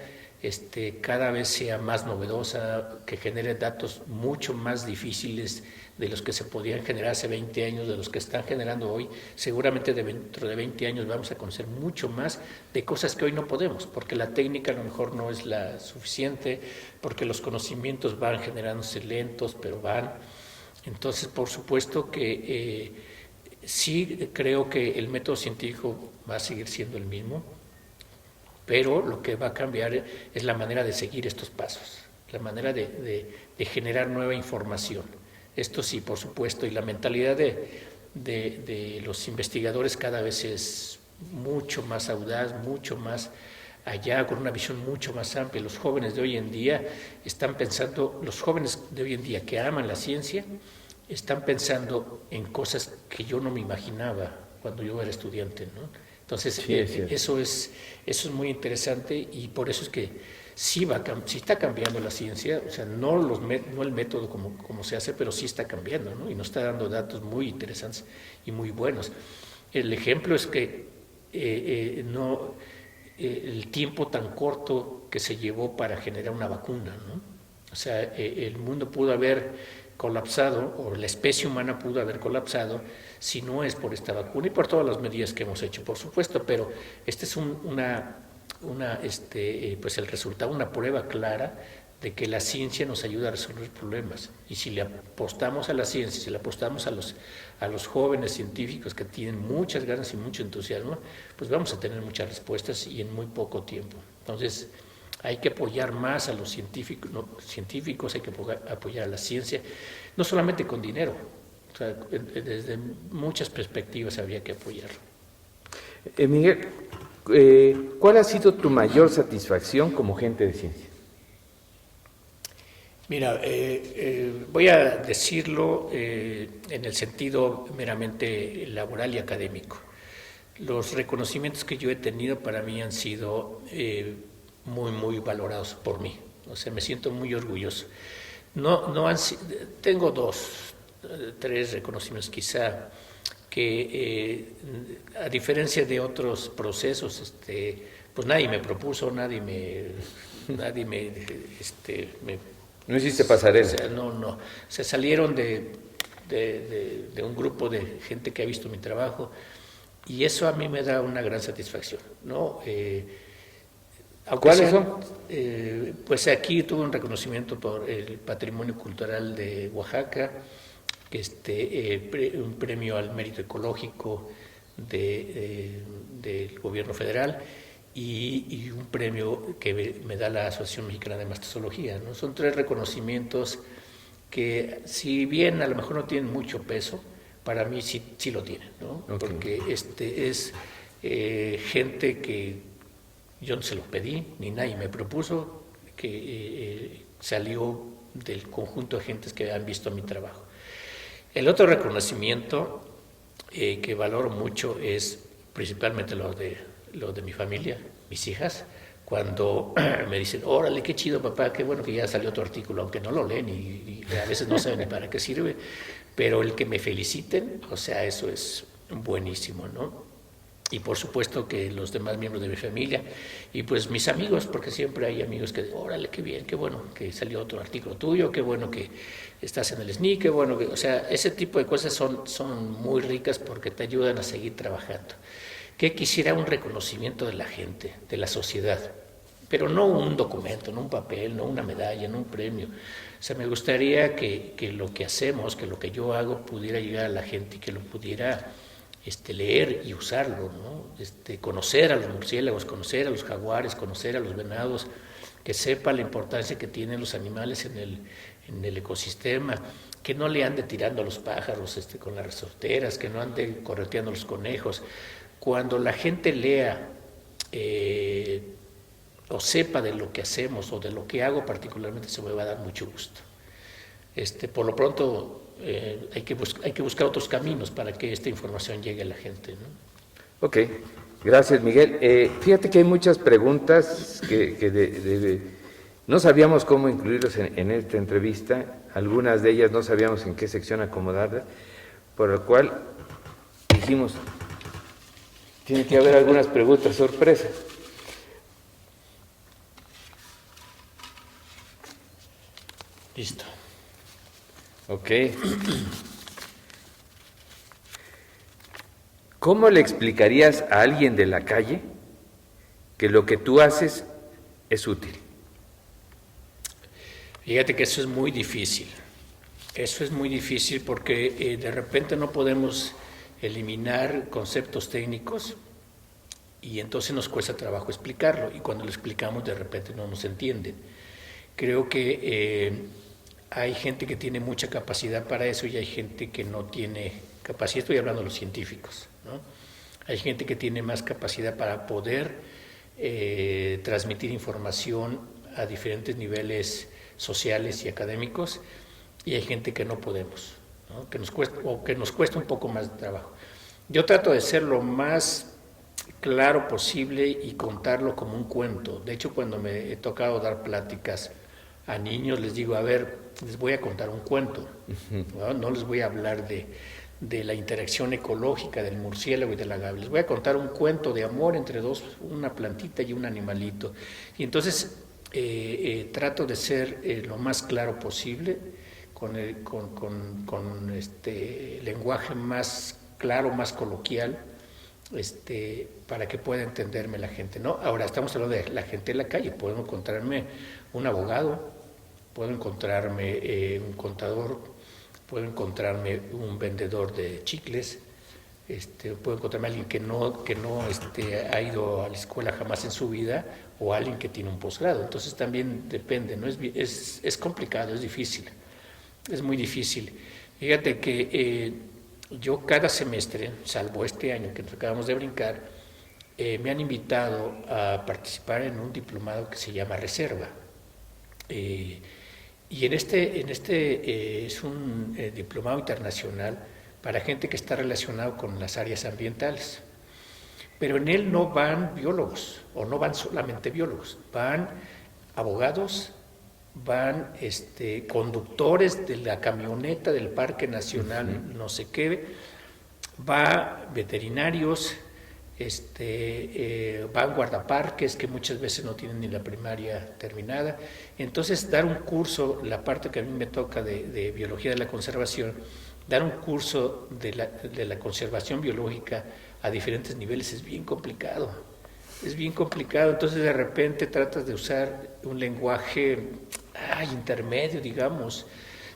cada vez sea más novedosa, que genere datos mucho más difíciles de los que se podían generar hace 20 años, de los que están generando hoy. Seguramente dentro de 20 años vamos a conocer mucho más de cosas que hoy no podemos, porque la técnica a lo mejor no es la suficiente, porque los conocimientos van generándose lentos, pero van. Entonces, por supuesto que sí creo que el método científico va a seguir siendo el mismo, pero lo que va a cambiar es la manera de seguir estos pasos, la manera de generar nueva información. Esto sí, por supuesto, y la mentalidad de los investigadores cada vez es mucho más audaz, mucho más allá, con una visión mucho más amplia. Los jóvenes de hoy en día están pensando, los jóvenes de hoy en día que aman la ciencia, están pensando en cosas que yo no me imaginaba cuando yo era estudiante, ¿no? Entonces, sí, eso es muy interesante y por eso es que sí está cambiando la ciencia, o sea, no el método como se hace, pero sí está cambiando, ¿no? Y nos está dando datos muy interesantes y muy buenos. El ejemplo es que el tiempo tan corto que se llevó para generar una vacuna, ¿no? O sea, el mundo pudo haber colapsado, o la especie humana pudo haber colapsado si no es por esta vacuna y por todas las medidas que hemos hecho, por supuesto, pero este es pues el resultado, una prueba clara de que la ciencia nos ayuda a resolver problemas. Y si le apostamos a la ciencia, si le apostamos a los jóvenes científicos que tienen muchas ganas y mucho entusiasmo, pues vamos a tener muchas respuestas y en muy poco tiempo. Entonces, hay que apoyar más a los científicos, hay que apoyar a la ciencia, no solamente con dinero, o sea, desde muchas perspectivas habría que apoyarlo. Miguel, ¿cuál ha sido tu mayor satisfacción como gente de ciencia? Mira, voy a decirlo en el sentido meramente laboral y académico. Los reconocimientos que yo he tenido para mí han sido muy, muy valorados por mí. O sea, me siento muy orgulloso. Tengo 3 reconocimientos quizá, que a diferencia de otros procesos, pues nadie me propuso, nadie me no hiciste pasarela. O sea, no. Se salieron de un grupo de gente que ha visto mi trabajo y eso a mí me da una gran satisfacción, ¿no? ¿Cuáles son? Pues aquí tuve un reconocimiento por el Patrimonio Cultural de Oaxaca, un premio al mérito ecológico del gobierno federal y un premio que me da la Asociación Mexicana de Mastozología, ¿no? Son 3 reconocimientos que, si bien a lo mejor no tienen mucho peso, para mí sí lo tienen, ¿no? Okay. Porque es gente que yo no se los pedí, ni nadie me propuso, que salió del conjunto de gentes que han visto mi trabajo. El otro reconocimiento que valoro mucho es principalmente lo de mi familia, mis hijas, cuando me dicen, órale, qué chido papá, qué bueno que ya salió tu artículo, aunque no lo leen y a veces no saben ni para qué sirve, pero el que me feliciten, o sea, eso es buenísimo, ¿no? Y por supuesto que los demás miembros de mi familia y pues mis amigos, porque siempre hay amigos que dicen, órale, qué bien, qué bueno que salió otro artículo tuyo, qué bueno que estás en el SNI, qué bueno que, o sea, ese tipo de cosas son muy ricas porque te ayudan a seguir trabajando. Que quisiera un reconocimiento de la gente, de la sociedad, pero no un documento, no un papel, no una medalla, no un premio. O sea, me gustaría que lo que hacemos, que lo que yo hago pudiera llegar a la gente y que lo pudiera leer y usarlo, ¿no? Conocer a los murciélagos, conocer a los jaguares, conocer a los venados, que sepa la importancia que tienen los animales en el ecosistema, que no le ande tirando a los pájaros con las resorteras, que no ande correteando a los conejos. Cuando la gente lea o sepa de lo que hacemos o de lo que hago particularmente, se me va a dar mucho gusto. Por lo pronto, hay que buscar otros caminos para que esta información llegue a la gente, ¿no? Ok, gracias Miguel. Fíjate que hay muchas preguntas que no sabíamos cómo incluirlos en esta entrevista, algunas de ellas no sabíamos en qué sección acomodarlas, por lo cual dijimos, tiene que haber algunas preguntas sorpresa. Listo. Ok. ¿Cómo le explicarías a alguien de la calle que lo que tú haces es útil? Fíjate que eso es muy difícil. Eso es muy difícil porque de repente no podemos eliminar conceptos técnicos y entonces nos cuesta trabajo explicarlo y cuando lo explicamos de repente no nos entienden. Creo que hay gente que tiene mucha capacidad para eso y hay gente que no tiene capacidad, estoy hablando de los científicos, ¿no? Hay gente que tiene más capacidad para poder transmitir información a diferentes niveles sociales y académicos y hay gente que no podemos, ¿no? Que nos cuesta un poco más de trabajo. Yo trato de ser lo más claro posible y contarlo como un cuento. De hecho, cuando me he tocado dar pláticas a niños, les digo, a ver, les voy a contar un cuento, ¿no? No les voy a hablar de la interacción ecológica del murciélago y del agave, les voy a contar un cuento de amor entre dos, una plantita y un animalito. Y entonces trato de ser lo más claro posible, con este lenguaje más claro, más coloquial, para que pueda entenderme la gente, ¿no? Ahora estamos hablando de la gente en la calle, puedo encontrarme un abogado, puedo encontrarme un contador, puedo encontrarme un vendedor de chicles, puedo encontrarme a alguien que no ha ido a la escuela jamás en su vida o alguien que tiene un posgrado. Entonces también depende, ¿no? Es complicado, es difícil, es muy difícil. Fíjate que yo cada semestre, salvo este año que nos acabamos de brincar, me han invitado a participar en un diplomado que se llama Reserva. Y es un diplomado internacional para gente que está relacionado con las áreas ambientales. Pero en él no van biólogos, o no van solamente biólogos, van abogados, van conductores de la camioneta del Parque Nacional, no sé qué, va veterinarios, van guardaparques que muchas veces no tienen ni la primaria terminada. Entonces dar un curso, la parte que a mí me toca de biología de la conservación, dar un curso de la conservación biológica a diferentes niveles es bien complicado. Es bien complicado, entonces de repente tratas de usar un lenguaje intermedio, digamos,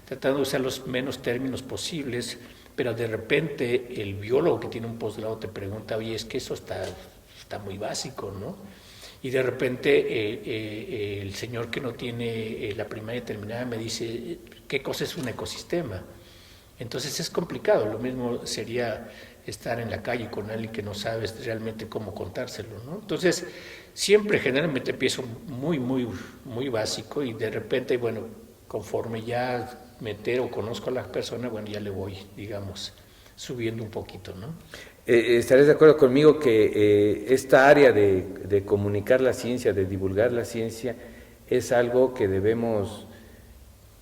tratando de usar los menos términos posibles, pero de repente el biólogo que tiene un posgrado te pregunta, oye, es que eso está muy básico, ¿no? Y de repente el señor que no tiene la primaria terminada me dice, ¿qué cosa es un ecosistema? Entonces es complicado, lo mismo sería estar en la calle con alguien que no sabes realmente cómo contárselo, ¿no? Entonces, siempre generalmente empiezo muy básico y de repente, bueno, conforme ya me entero o conozco a la persona, bueno, ya le voy, digamos, subiendo un poquito, ¿no? ¿Estarías de acuerdo conmigo que esta área de comunicar la ciencia, de divulgar la ciencia, es algo que debemos,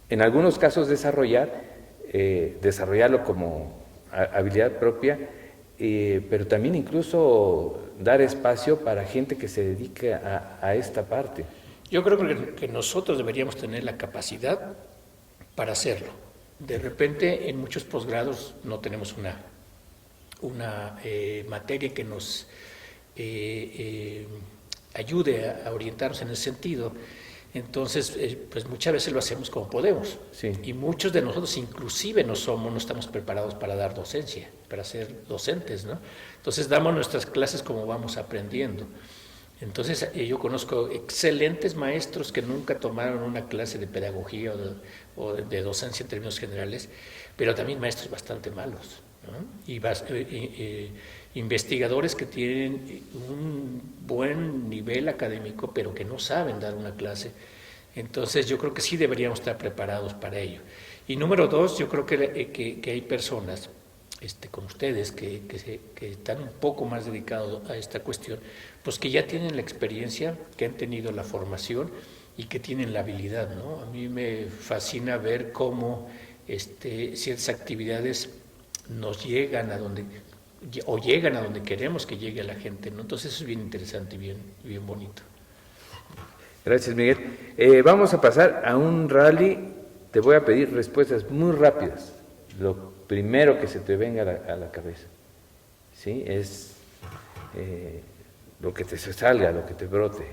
en algunos casos, desarrollarlo como habilidad propia, pero también incluso dar espacio para gente que se dedique a esta parte? Yo creo que nosotros deberíamos tener la capacidad para hacerlo. De repente, en muchos posgrados no tenemos una materia que nos ayude a orientarnos en ese sentido. Entonces, pues muchas veces lo hacemos como podemos. Sí. Y muchos de nosotros inclusive no estamos preparados para dar docencia, para ser docentes, ¿no? Entonces damos nuestras clases como vamos aprendiendo. Entonces yo conozco excelentes maestros que nunca tomaron una clase de pedagogía o de docencia en términos generales, pero también maestros bastante malos, ¿no? Y investigadores que tienen un buen nivel académico, pero que no saben dar una clase. Entonces yo creo que sí deberíamos estar preparados para ello. Y número dos, yo creo que hay personas como ustedes que están un poco más dedicados a esta cuestión, pues que ya tienen la experiencia, que han tenido la formación y que tienen la habilidad, ¿no? A mí me fascina ver cómo ciertas actividades nos llegan llegan a donde queremos que llegue la gente, ¿no? Entonces eso es bien interesante y bien bonito. Gracias, Miguel. Vamos a pasar a un rally. Te voy a pedir respuestas muy rápidas. Lo primero que se te venga a la cabeza. ¿Sí? Es lo que te salga, lo que te brote.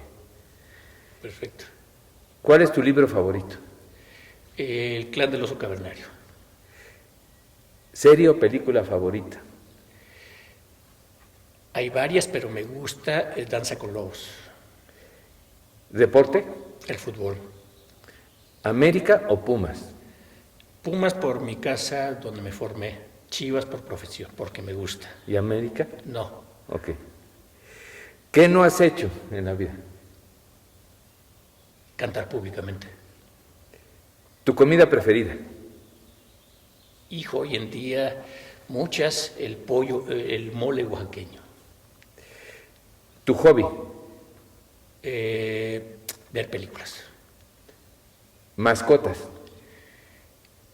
Perfecto. ¿Cuál es tu libro favorito? El Clan del Oso Cavernario. ¿Serie o película favorita? Hay varias, pero me gusta Danza con Lobos. ¿Deporte? El fútbol. ¿América o Pumas? Pumas por mi casa, donde me formé. Chivas por profesión, porque me gusta. ¿Y América? No. Ok. ¿Qué no has hecho en la vida? Cantar públicamente. ¿Tu comida preferida? Hijo, hoy en día muchas, el pollo, el mole oaxaqueño. ¿Tu hobby? Ver películas. ¿Mascotas?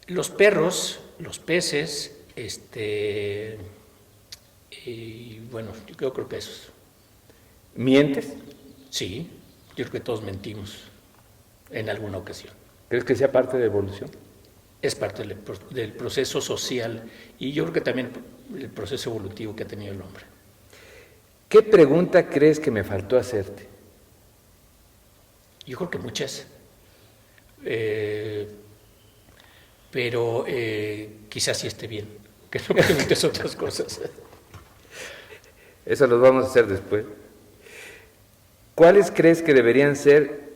Los perros, los peces, y bueno, yo creo que esos. ¿Mientes? Sí, yo creo que todos mentimos en alguna ocasión. ¿Crees que sea parte de la evolución? Es parte del proceso social y yo creo que también el proceso evolutivo que ha tenido el hombre. ¿Qué pregunta crees que me faltó hacerte? Yo creo que muchas, pero quizás sí esté bien, que no preguntes otras cosas. Eso lo vamos a hacer después. ¿Cuáles crees que deberían ser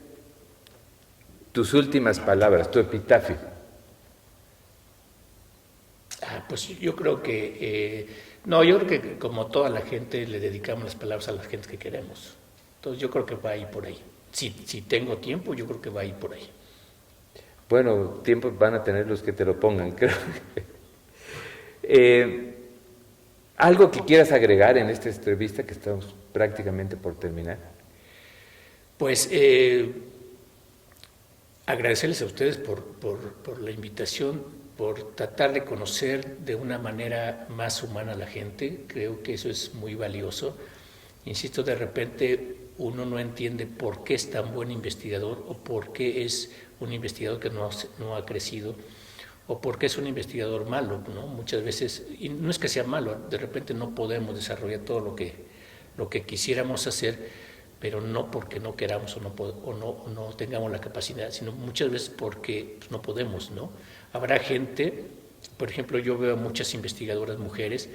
tus últimas palabras, tu epitafio? Pues yo creo que, yo creo que como toda la gente le dedicamos las palabras a la gente que queremos. Entonces yo creo que va a ir por ahí. Si tengo tiempo, yo creo que va a ir por ahí. Bueno, tiempo van a tener los que te lo pongan, creo. ¿Algo que quieras agregar en esta entrevista que estamos prácticamente por terminar? Pues agradecerles a ustedes por la invitación, por tratar de conocer de una manera más humana a la gente. Creo que eso es muy valioso. Insisto, de repente uno no entiende por qué es tan buen investigador o por qué es un investigador que no ha crecido o por qué es un investigador malo, ¿no? Muchas veces, y no es que sea malo, de repente no podemos desarrollar todo lo que quisiéramos hacer, pero no porque no queramos o no tengamos la capacidad, sino muchas veces porque no podemos, ¿no? Habrá gente, por ejemplo, yo veo a muchas investigadoras mujeres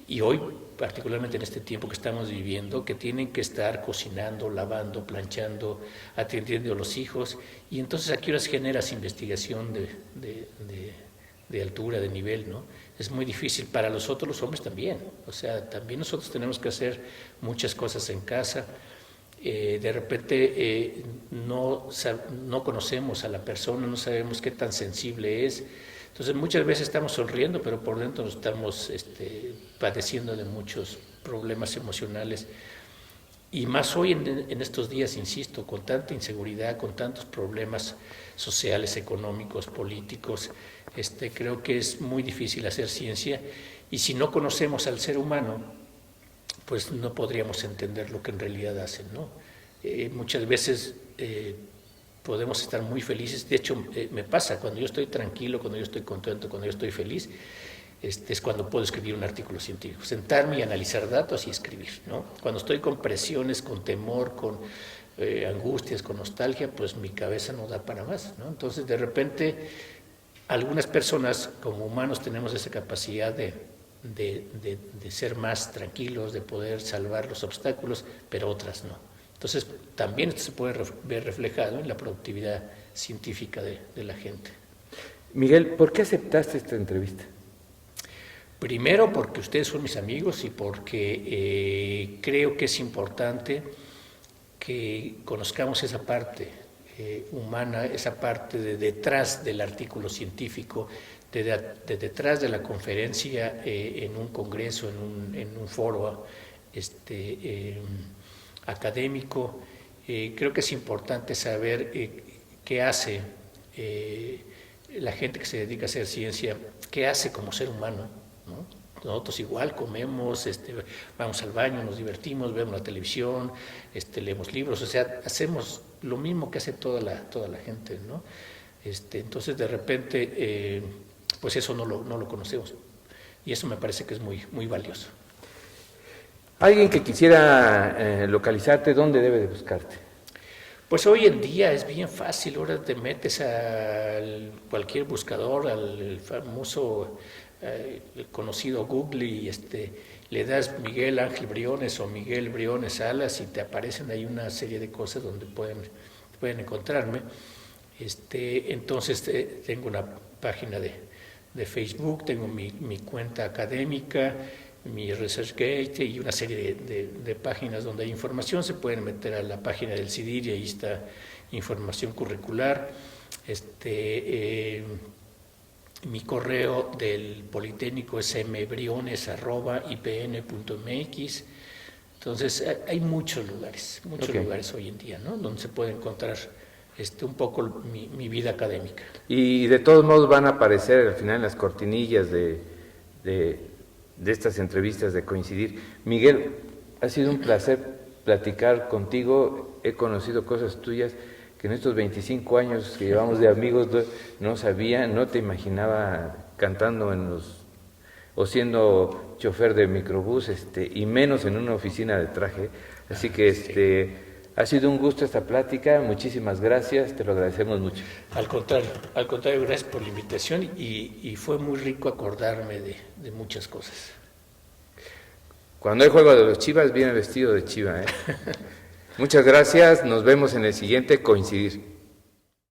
y hoy, particularmente en este tiempo que estamos viviendo, que tienen que estar cocinando, lavando, planchando, atendiendo a los hijos, y entonces ¿a qué horas generas investigación de altura, de nivel, ¿no? Es muy difícil para los hombres también, o sea, también nosotros tenemos que hacer muchas cosas en casa. De repente no conocemos a la persona, no sabemos qué tan sensible es. Entonces muchas veces estamos sonriendo, pero por dentro estamos padeciendo de muchos problemas emocionales. Y más hoy en estos días, insisto, con tanta inseguridad, con tantos problemas sociales, económicos, políticos, creo que es muy difícil hacer ciencia. Y si no conocemos al ser humano, pues no podríamos entender lo que en realidad hacen, ¿no? Muchas veces podemos estar muy felices, de hecho me pasa, cuando yo estoy tranquilo, cuando yo estoy contento, cuando yo estoy feliz, es cuando puedo escribir un artículo científico, sentarme y analizar datos y escribir, ¿no? Cuando estoy con presiones, con temor, con angustias, con nostalgia, pues mi cabeza no da para más, ¿no? Entonces de repente algunas personas como humanos tenemos esa capacidad de ser más tranquilos, de poder salvar los obstáculos, pero otras no. Entonces, también esto se puede ver reflejado en la productividad científica de la gente. Miguel, ¿por qué aceptaste esta entrevista? Primero, porque ustedes son mis amigos y porque creo que es importante que conozcamos esa parte humana, esa parte de detrás del artículo científico, de detrás de la conferencia en un congreso, en un foro académico. Creo que es importante saber qué hace la gente que se dedica a hacer ciencia, qué hace como ser humano, ¿no? Nosotros igual comemos, vamos al baño, nos divertimos, vemos la televisión, leemos libros, o sea, hacemos lo mismo que hace toda la gente, ¿no? Entonces de repente, pues eso no lo conocemos, y eso me parece que es muy, muy valioso. Alguien que quisiera localizarte, ¿dónde debe de buscarte? Pues hoy en día es bien fácil, ahora te metes a cualquier buscador, al famoso conocido Google, y le das Miguel Ángel Briones o Miguel Briones Salas y te aparecen ahí una serie de cosas donde pueden encontrarme. Entonces tengo una página de Facebook, tengo mi cuenta académica, mi ResearchGate y una serie de páginas donde hay información. Se pueden meter a la página del CIDIR y ahí está información curricular. Mi correo del Politécnico es mbriones@ipn.mx. Entonces hay muchos lugares hoy en día, ¿no? Donde se puede encontrar un poco mi vida académica. Y de todos modos van a aparecer al final en las cortinillas de estas entrevistas de Coincidir. Miguel, ha sido un placer platicar contigo. He conocido cosas tuyas que en estos 25 años que llevamos de amigos no sabía, no te imaginaba cantando o siendo chofer de microbús, y menos en una oficina de traje. Así que ha sido un gusto esta plática. Muchísimas gracias, te lo agradecemos mucho. Al contrario, gracias por la invitación y fue muy rico acordarme de muchas cosas. Cuando hay juego de los Chivas, viene vestido de Chiva, ¿eh? Muchas gracias, nos vemos en el siguiente Coincidir.